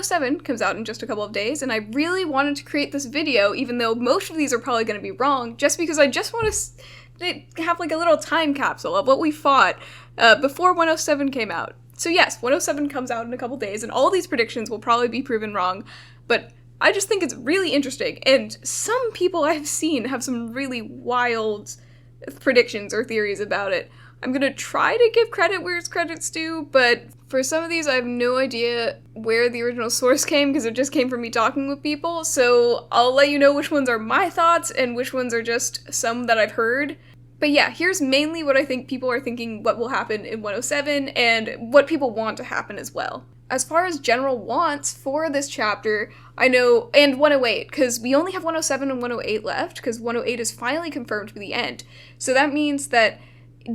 107 comes out in just a couple of days, and I really wanted to create this video, even though most of these are probably going to be wrong, just because I just want to have like a little time capsule of what we fought before 107 came out. So yes, 107 comes out in a couple days, and all these predictions will probably be proven wrong, but I just think it's really interesting, and some people I've seen have some really wild predictions or theories about it. I'm gonna try to give credit where it's credit's due, but for some of these I have no idea where the original source came, because it just came from me talking with people, so I'll let you know which ones are my thoughts and which ones are just some that I've heard. But yeah, here's mainly what I think people are thinking what will happen in 107, and what people want to happen as well. As far as general wants for this chapter, I know, and 108, because we only have 107 and 108 left, because 108 is finally confirmed for the end. So that means that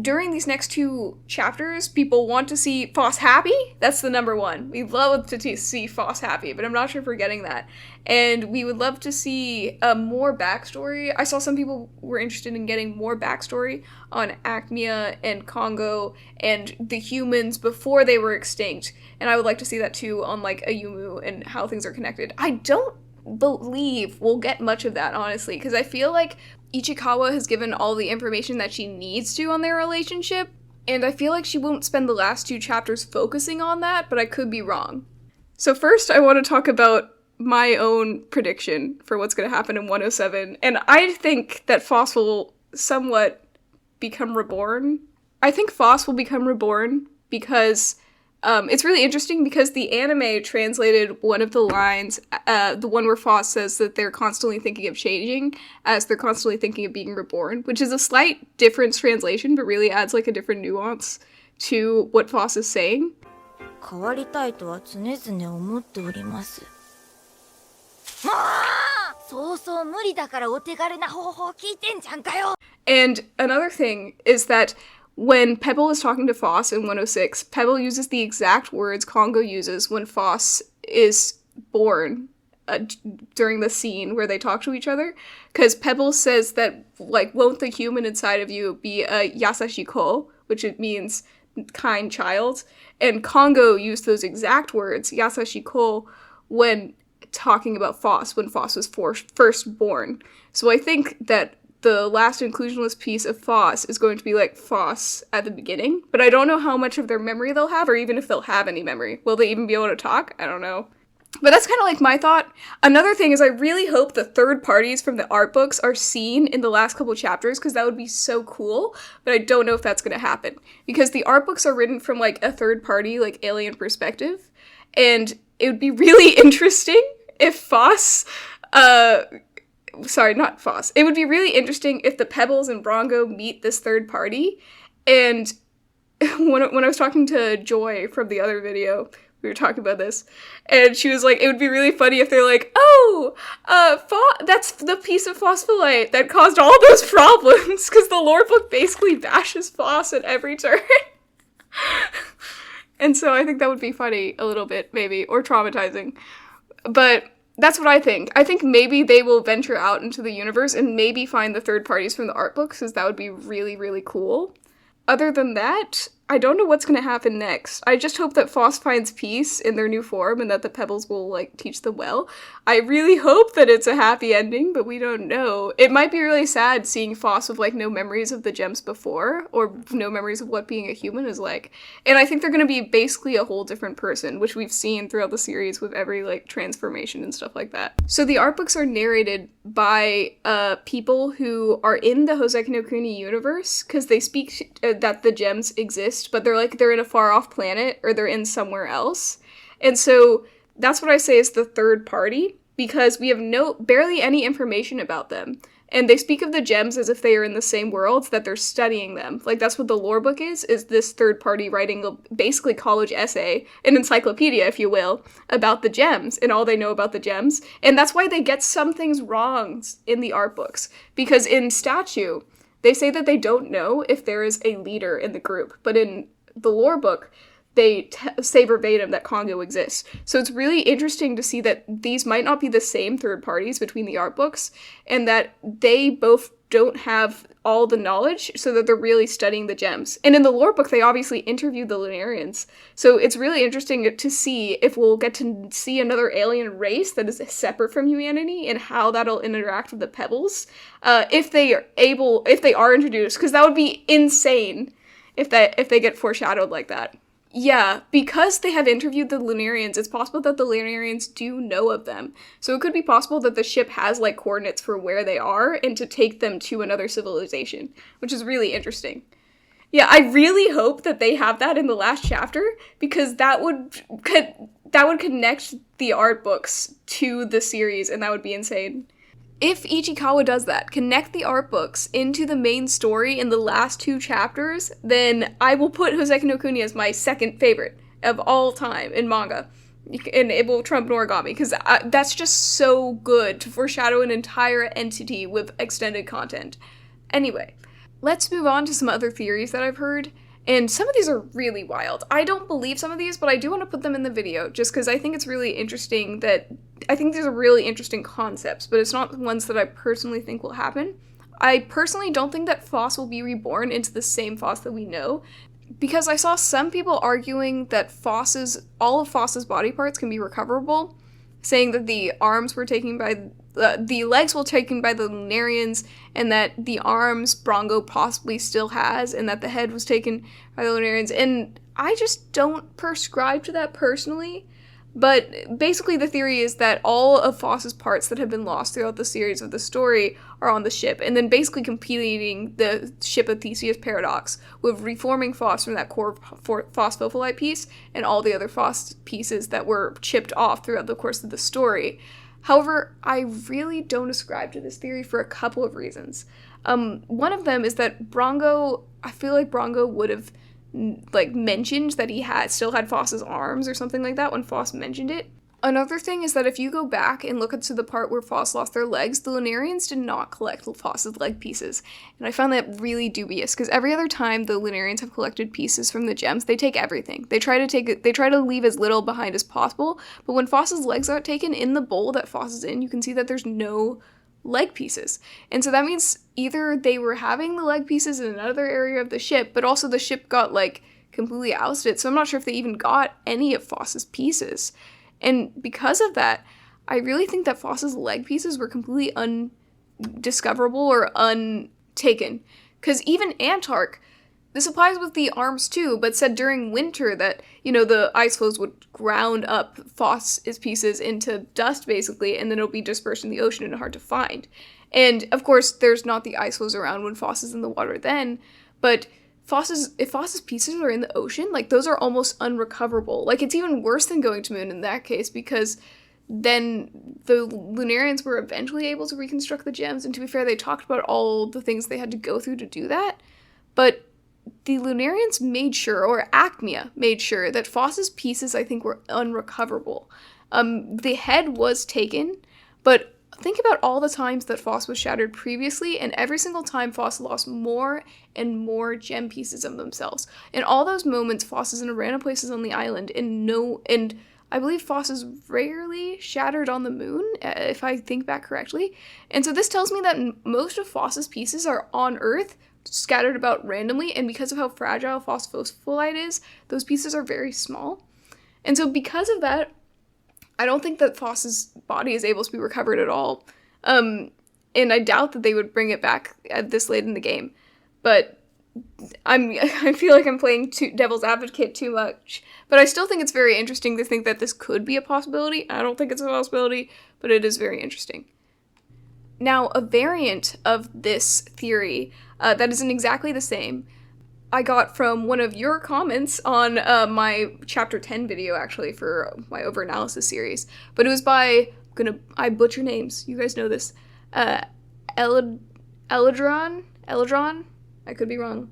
during these next two chapters, people want to see Foss happy. That's the number one. We'd love to see Foss happy, but I'm not sure if we're getting that. And we would love to see more backstory. I saw some people were interested in getting more backstory on Acmea and Congo and the humans before they were extinct. And I would like to see that too on like Ayumu and how things are connected. I don't believe we'll get much of that, honestly, because I feel like Ichikawa has given all the information that she needs to on their relationship, and I feel like she won't spend the last two chapters focusing on that, but I could be wrong. So first, I want to talk about my own prediction for what's going to happen in 107, and I think that Foss will somewhat become reborn. I think Foss will become reborn because it's really interesting because the anime translated one of the lines, the one where Foss says that they're constantly thinking of changing, as they're constantly thinking of being reborn, which is a slight difference translation, but really adds like a different nuance to what Foss is saying. And another thing is that when Pebble is talking to Foss in 106, Pebble uses the exact words Congo uses when Foss is born during the scene where they talk to each other. Because Pebble says that, like, won't the human inside of you be a yasashiko, which it means kind child. And Congo used those exact words, yasashiko, when talking about Foss, when Foss was first born. So I think that the last inclusionless piece of Foss is going to be like Foss at the beginning, but I don't know how much of their memory they'll have, or even if they'll have any memory. Will they even be able to talk? I don't know. But that's kind of like my thought. Another thing is I really hope the third parties from the art books are seen in the last couple chapters, because that would be so cool, but I don't know if that's going to happen. Because the art books are written from like a third party, like alien perspective, and it would be really interesting if Foss, not Foss. It would be really interesting if the Pebbles and Brongo meet this third party, and when I was talking to Joy from the other video, we were talking about this, and she was like, it would be really funny if they're like, oh, that's the piece of Phosphophyllite that caused all those problems, because the lore book basically bashes Foss at every turn. And so I think that would be funny a little bit, maybe, or traumatizing. But that's what I think. I think maybe they will venture out into the universe and maybe find the third parties from the art books, because that would be really, really cool. Other than that, I don't know what's going to happen next. I just hope that Foss finds peace in their new form and that the Pebbles will, like, teach them well. I really hope that it's a happy ending, but we don't know. It might be really sad seeing Foss with, like, no memories of the gems before, or no memories of what being a human is like. And I think they're going to be basically a whole different person, which we've seen throughout the series with every, like, transformation and stuff like that. So the art books are narrated by people who are in the Houseki no Kuni universe, because they speak that the gems exist, but they're in a far off planet, or they're in somewhere else. And so that's what I say is the third party, because we have barely any information about them. And they speak of the gems as if they are in the same world, that they're studying them. Like, that's what the lore book is this third party writing a basically college essay, an encyclopedia, if you will, about the gems, and all they know about the gems. And that's why they get some things wrong in the art books. Because in Statue, they say that they don't know if there is a leader in the group, but in the lore book, they say verbatim that Congo exists. So it's really interesting to see that these might not be the same third parties between the art books, and that they both don't have all the knowledge so that they're really studying the gems. And in the lore book, they obviously interviewed the Lunarians. So it's really interesting to see if we'll get to see another alien race that is separate from humanity and how that'll interact with the Pebbles. If they are introduced, because that would be insane if they get foreshadowed like that. Yeah, because they have interviewed the Lunarians, it's possible that the Lunarians do know of them. So it could be possible that the ship has, like, coordinates for where they are and to take them to another civilization, which is really interesting. Yeah, I really hope that they have that in the last chapter, because that would connect the art books to the series, and that would be insane. If Ichikawa does that, connect the art books into the main story in the last 2 chapters, then I will put Houseki no Kuni as my second favorite of all time in manga. And it will trump Noragami, because that's just so good to foreshadow an entire entity with extended content. Anyway, let's move on to some other theories that I've heard. And some of these are really wild. I don't believe some of these, but I do want to put them in the video, just because I think it's really interesting I think these are really interesting concepts, but it's not ones that I personally think will happen. I personally don't think that Phos will be reborn into the same Phos that we know, because I saw some people arguing that all of Phos's body parts can be recoverable, saying that the arms were taken by the legs were taken by the Lunarians, and that the arms Brongo possibly still has, and that the head was taken by the Lunarians. And I just don't prescribe to that personally. But basically the theory is that all of Phos's parts that have been lost throughout the series of the story are on the ship, and then basically completing the ship of Theseus paradox with reforming Phos from that core Phosphophyllite piece and all the other Phos pieces that were chipped off throughout the course of the story. However, I really don't ascribe to this theory for a couple of reasons. One of them is that I feel like Brongo would have mentioned that he still had Phos's arms or something like that when Phos mentioned it. Another thing is that if you go back and look to the part where Phos lost their legs, the Lunarians did not collect Phos's leg pieces. And I found that really dubious, because every other time the Lunarians have collected pieces from the gems, they take everything. They try to leave as little behind as possible, but when Phos's legs are taken in the bowl that Phos is in, you can see that there's no leg pieces. And so that means either they were having the leg pieces in another area of the ship, but also the ship got, completely ousted, so I'm not sure if they even got any of Phos's pieces. And because of that, I really think that Phos's leg pieces were completely undiscoverable or untaken. Because even Antark, this applies with the arms too, but said during winter that, the ice floes would ground up Phos's pieces into dust, basically, and then it'll be dispersed in the ocean and hard to find. And, of course, there's not the ice floes around when Phos is in the water then, but if Phos's pieces are in the ocean, those are almost unrecoverable. It's even worse than going to Moon in that case, because then the Lunarians were eventually able to reconstruct the gems, and to be fair, they talked about all the things they had to go through to do that, but the Lunarians made sure, or Acmea made sure, that Phos's pieces, I think, were unrecoverable. The head was taken, but think about all the times that Phos was shattered previously, and every single time Phos lost more and more gem pieces of themselves. In all those moments, Phos is in random places on the island, and I believe Phos is rarely shattered on the moon, if I think back correctly. And so this tells me that most of Phos's pieces are on Earth, scattered about randomly, and because of how fragile Phosphophyllite is, those pieces are very small. And so because of that, I don't think that Phos's body is able to be recovered at all. And I doubt that they would bring it back this late in the game. But I feel like I'm playing devil's advocate too much. But I still think it's very interesting to think that this could be a possibility. I don't think it's a possibility, but it is very interesting. Now, a variant of this theory that isn't exactly the same, I got from one of your comments on my chapter 10 video, actually, for my overanalysis series. But it was by, I butcher names, you guys know this, Eladron? I could be wrong.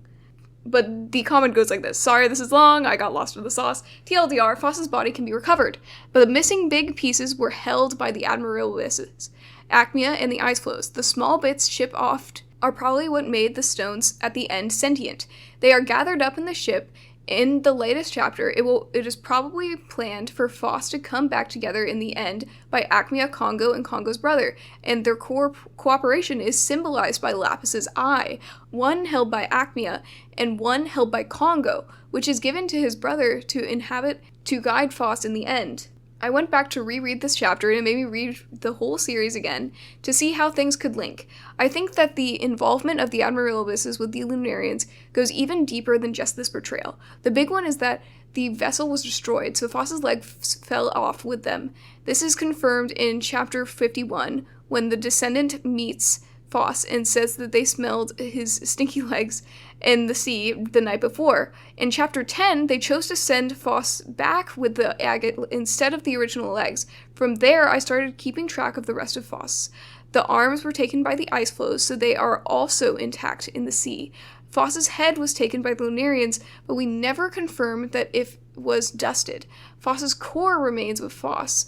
But the comment goes like this: sorry, this is long, I got lost in the sauce. TLDR, Phos's body can be recovered, but the missing big pieces were held by the Admiralesses, Acmea, and the ice floes. The small bits shipped off are probably what made the stones at the end sentient. They are gathered up in the ship In the latest chapter, it is probably planned for Phos to come back together in the end by Acmea, Congo, and Congo's brother, and their cooperation is symbolized by Lapis's eye, one held by Acmea and one held by Congo, which is given to his brother to guide Phos in the end. I went back to reread this chapter, and it made me read the whole series again to see how things could link. I think that the involvement of the Admiralibus's with the Lunarians goes even deeper than just this portrayal. The big one is that the vessel was destroyed, so Phos's legs fell off with them. This is confirmed in chapter 51, when the descendant meets Phos and says that they smelled his stinky legs in the sea the night before. In chapter 10, they chose to send Phos back with the agate instead of the original legs. From there, I started keeping track of the rest of Phos. The arms were taken by the ice floes, so they are also intact in the sea. Phos's head was taken by the Lunarians, but we never confirmed that if it was dusted. Phos's core remains with Phos.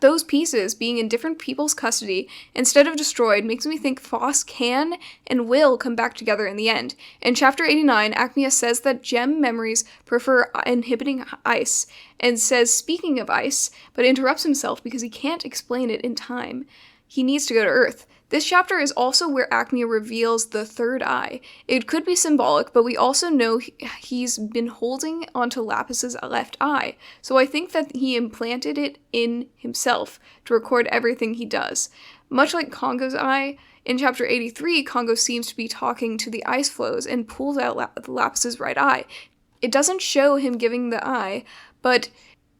Those pieces, being in different people's custody, instead of destroyed, makes me think Phos can and will come back together in the end. In chapter 89, Acmea says that gem memories prefer inhibiting ice, and says, speaking of ice, but interrupts himself because he can't explain it in time. He needs to go to Earth. This chapter is also where Acmea reveals the third eye. It could be symbolic, but we also know he's been holding onto Lapis's left eye, so I think that he implanted it in himself to record everything he does. Much like Congo's eye, in chapter 83, Congo seems to be talking to the ice floes and pulls out Lapis's right eye. It doesn't show him giving the eye, but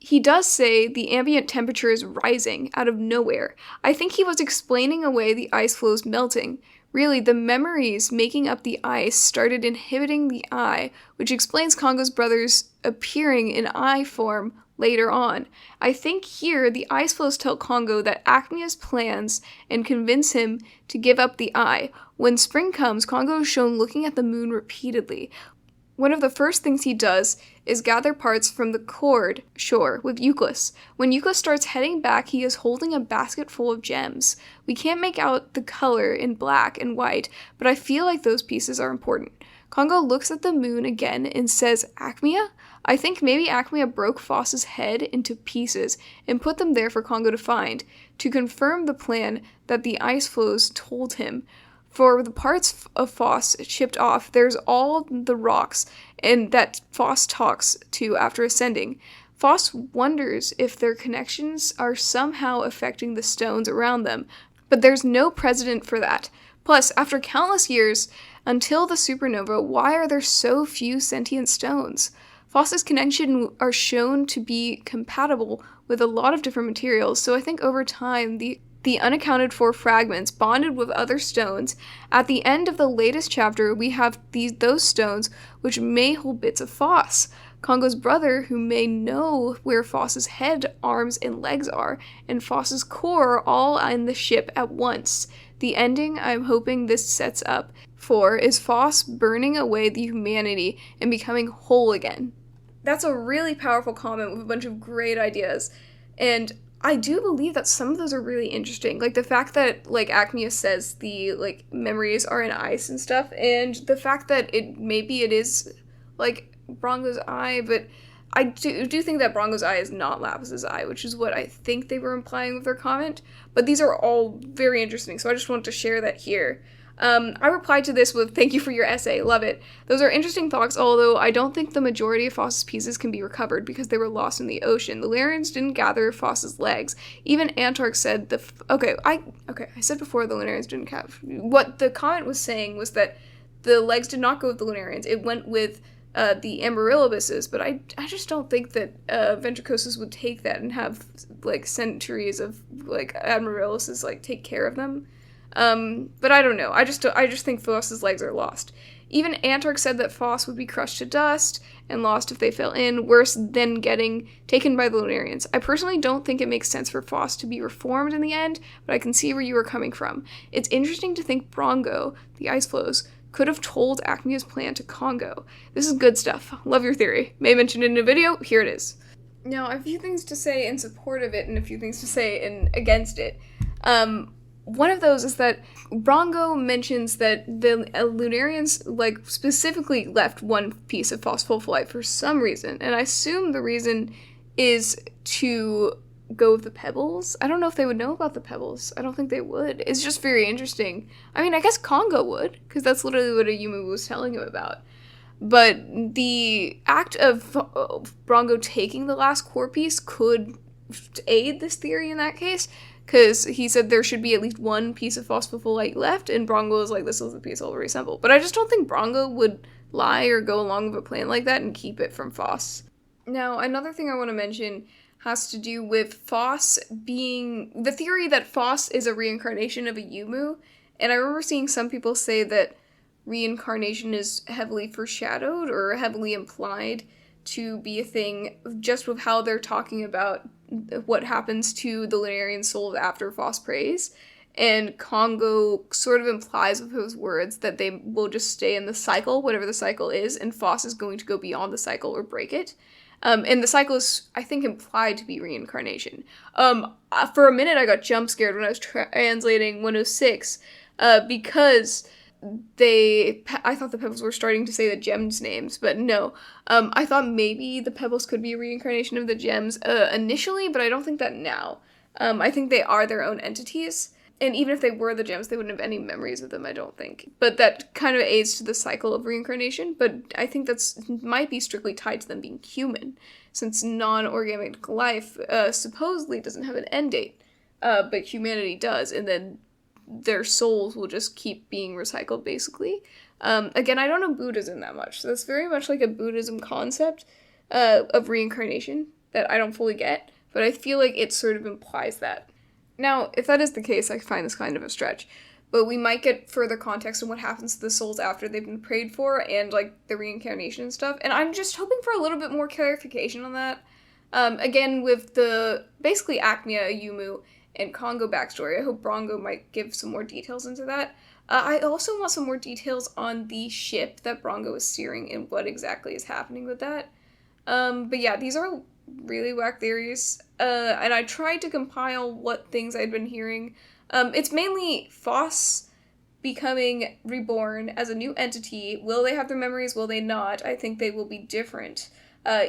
he does say the ambient temperature is rising out of nowhere. I think he was explaining away the ice floes melting. Really, the memories making up the ice started inhibiting the eye, which explains Congo's brothers appearing in eye form later on. I think here the ice floes tell Congo that Acmea's plans and convince him to give up the eye. When spring comes, Congo is shown looking at the moon repeatedly. One of the first things he does is gather parts from the cord shore with Euclid. When Euclid starts heading back, he is holding a basket full of gems. We can't make out the color in black and white, but I feel like those pieces are important. Congo looks at the moon again and says, Acmea? I think maybe Acmea broke Phos's head into pieces and put them there for Congo to find, to confirm the plan that the ice floes told him. For the parts of Phos chipped off, there's all the rocks and that Phos talks to after ascending. Phos wonders if their connections are somehow affecting the stones around them, but there's no precedent for that. Plus, after countless years, until the supernova, why are there so few sentient stones? Phos's connections are shown to be compatible with a lot of different materials, so I think over time, the unaccounted for fragments bonded with other stones. At the end of the latest chapter, we have those stones which may hold bits of Phos. Congo's brother, who may know where Phos's head, arms, and legs are, and Phos's core all in the ship at once. The ending I'm hoping this sets up for is Phos burning away the humanity and becoming whole again. That's a really powerful comment with a bunch of great ideas, and I do believe that some of those are really interesting. Like, the fact that, like, Acmea says the, like, memories are in ice and stuff, and the fact that maybe it is, like, Brongo's eye, but I do think that Brongo's eye is not Lapis's eye, which is what I think they were implying with their comment. But these are all very interesting, so I just wanted to share that here. I replied to this with, thank you for your essay, love it. Those are interesting thoughts, although I don't think the majority of Phos's pieces can be recovered because they were lost in the ocean. The Lunarians didn't gather Phos's legs. Even Antark said I said before the Lunarians didn't have. What the comment was saying was that the legs did not go with the Lunarians. It went with the Amaryllibuses, but I just don't think that Ventricosus would take that and have, like, centuries of, like, Amaryllibuses, like, take care of them. But I don't know. I just think Phos's legs are lost. Even Antark said that Phos would be crushed to dust and lost if they fell in, worse than getting taken by the Lunarians. I personally don't think it makes sense for Phos to be reformed in the end, but I can see where you are coming from. It's interesting to think Brongo, the ice floes, could have told Acmea's plan to Congo. This is good stuff. Love your theory. May mention it in a video. Here it is. Now, a few things to say in support of it and a few things to say against it. one of those is that Brongo mentions that the Lunarians, like, specifically left one piece of Phosphophyllite for some reason, and I assume the reason is to go with the pebbles. I don't know if they would know about the pebbles. I don't think they would. It's just very interesting. I mean, I guess Congo would, because that's literally what a Yumu was telling him about. But the act of Brongo taking the last core piece could aid this theory in that case, because he said there should be at least one piece of Phosphophyllite left, and Brongo was like, this is the piece I'll reassemble. But I just don't think Brongo would lie or go along with a plan like that and keep it from Foss. Now, another thing I want to mention has to do with Foss being... the theory that Foss is a reincarnation of a Yumu, and I remember seeing some people say that reincarnation is heavily foreshadowed or heavily implied to be a thing just with how they're talking about what happens to the Lunarian souls after Foss prays. And Congo sort of implies with those words that they will just stay in the cycle, whatever the cycle is, and Foss is going to go beyond the cycle or break it. And the cycle is, I think, implied to be reincarnation. For a minute, I got jump scared when I was translating 106, because I thought the pebbles were starting to say the gems names, but no. I thought maybe the pebbles could be a reincarnation of the gems initially, but I don't think that now. I think they are their own entities. And even if they were the gems, they wouldn't have any memories of them, I don't think. But that kind of aids to the cycle of reincarnation, but I think that's might be strictly tied to them being human, since non-organic life supposedly doesn't have an end date, but humanity does, and then their souls will just keep being recycled, basically. Again, I don't know Buddhism that much, so that's very much like a Buddhism concept of reincarnation that I don't fully get, but I feel like it sort of implies that. Now, if that is the case, I find this kind of a stretch, but we might get further context on what happens to the souls after they've been prayed for, and, like, the reincarnation and stuff, and I'm just hoping for a little bit more clarification on that. Again, with the, basically, Acmea, Yumu, and Congo backstory, I hope Brongo might give some more details into that. I also want some more details on the ship that Brongo is steering and what exactly is happening with that. But yeah, these are really whack theories, and I tried to compile what things I'd been hearing. It's mainly Foss becoming reborn as a new entity. Will they have their memories? Will they not? I think they will be different,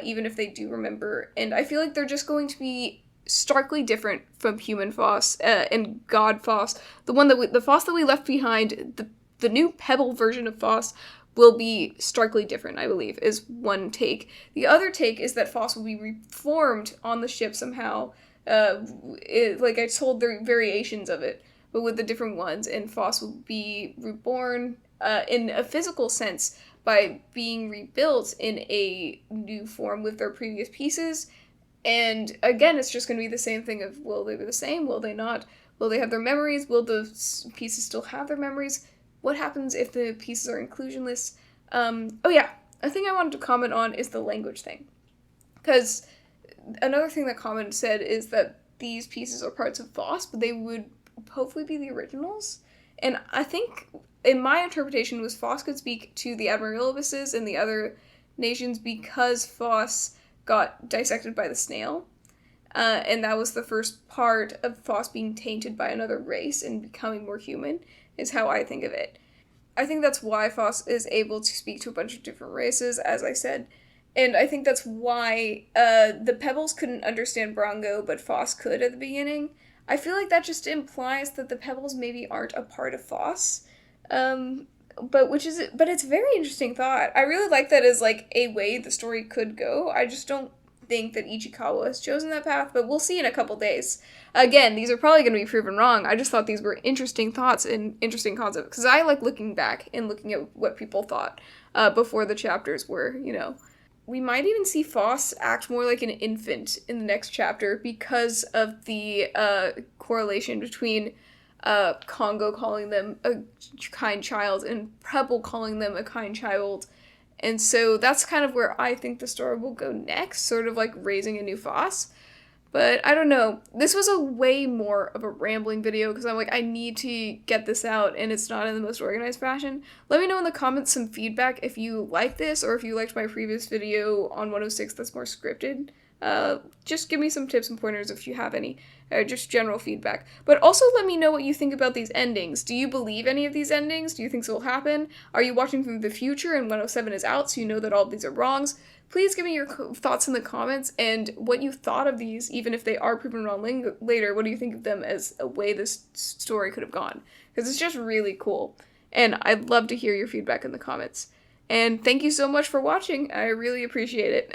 even if they do remember, and I feel like they're just going to be starkly different from human Foss and God Foss. The Foss that we left behind, the new Pebble version of Foss, will be starkly different, I believe, is one take. The other take is that Foss will be reformed on the ship somehow. Like I told, there are variations of it, but with the different ones, and Foss will be reborn in a physical sense by being rebuilt in a new form with their previous pieces. And again, it's just going to be the same thing of, will they be the same? Will they not? Will they have their memories? Will the pieces still have their memories? What happens if the pieces are inclusionless? Oh yeah, a thing I wanted to comment on is the language thing. Because another thing that Comment said is that these pieces are parts of Foss, but they would hopefully be the originals. And I think, in my interpretation, was Foss could speak to the Admiralibus's and the other nations because Foss got dissected by the snail. And that was the first part of Foss being tainted by another race and becoming more human, is how I think of it. I think that's why Foss is able to speak to a bunch of different races, as I said. And I think that's why the Pebbles couldn't understand Brongo, but Foss could at the beginning. I feel like that just implies that the Pebbles maybe aren't a part of Foss. But it's a very interesting thought. I really like that as, like, a way the story could go. I just don't think that Ichikawa has chosen that path, but we'll see in a couple days. Again, these are probably going to be proven wrong. I just thought these were interesting thoughts and interesting concepts, because I like looking back and looking at what people thought before the chapters were, you know. We might even see Foss act more like an infant in the next chapter because of the correlation between Congo calling them a kind child and Pebble calling them a kind child. And so that's kind of where I think the story will go next, sort of like raising a new Foss. But I don't know. This was a way more of a rambling video because I'm like, I need to get this out and it's not in the most organized fashion. Let me know in the comments some feedback if you like this or if you liked my previous video on 106 that's more scripted. Just give me some tips and pointers if you have any, or just general feedback. But also let me know what you think about these endings. Do you believe any of these endings? Do you think this will happen? Are you watching from the future and 107 is out, so you know that all of these are wrongs? Please give me your thoughts in the comments and what you thought of these, even if they are proven wrong later. What do you think of them as a way this story could have gone? Because it's just really cool. And I'd love to hear your feedback in the comments. And thank you so much for watching. I really appreciate it.